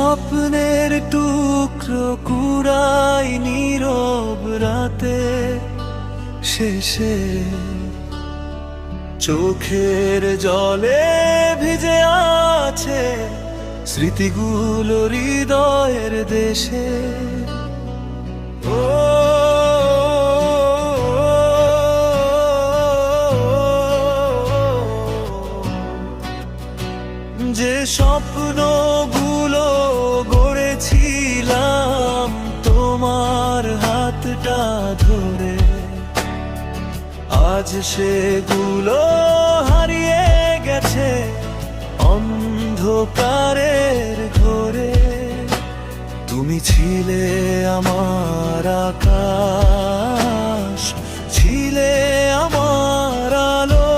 স্বপ্নের টুকরো কুড়াই নীরব রাতে শেষে চোখের জলে ভিজে আছে স্মৃতিগুলো হৃদয়ের দেশে। ও যে স্বপ্নগুলো গড়েছিলাম তোমার হাতটা ধরে, আজ সেগুলো হারিয়ে গেছে অন্ধকারের ঘোরে। তুমি ছিলে আমার আকাশ, ছিলে আমার আলো,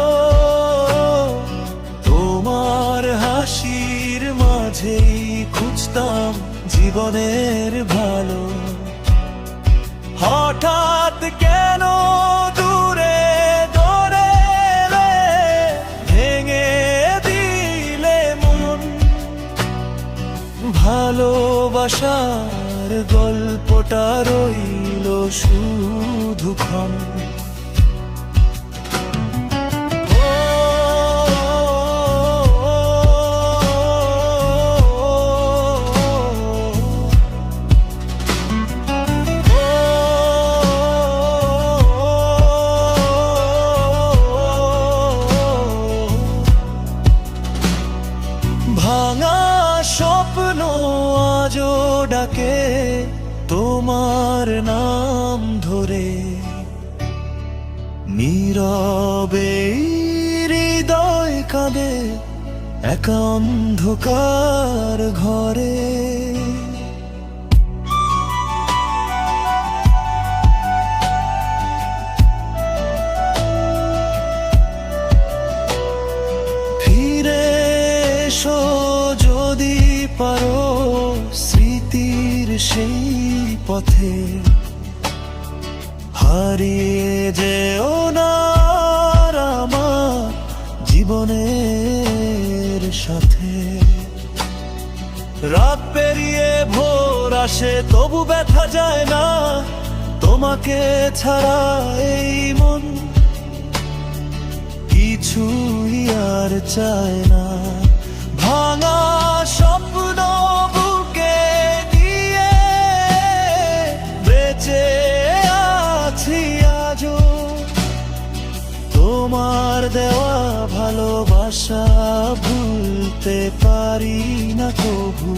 তোমার হাসির মাঝেই খুঁজতাম জীবনের ভালো। হঠাৎ কেন দূরে দূরে ভেঙে দিলে মন, ভালোবাসার গল্পটা রইল শুধুক্ষণ। ভাঙা স্বপ্ন আজও ডাকে তোমার নাম ধরে, নীরবে হৃদয় কাঁদে একা অন্ধকার ঘরে। ফিরে এসো যদি পারো স্মৃতির সেই পথে, হারিয়ে যেও না আমার জীবনের সাথে। রাত পেরিয়ে ভোর আসে তবু ব্যথা যায় না, তোমাকে ছাড়া এই মন কিছুই আর চায় না। ভাঙা স্বপ্ন বুকে নিয়ে বেঁচে আছি আজও, তোমার দেওয়া ভালোবাসা ভুলতে পারি না কভু।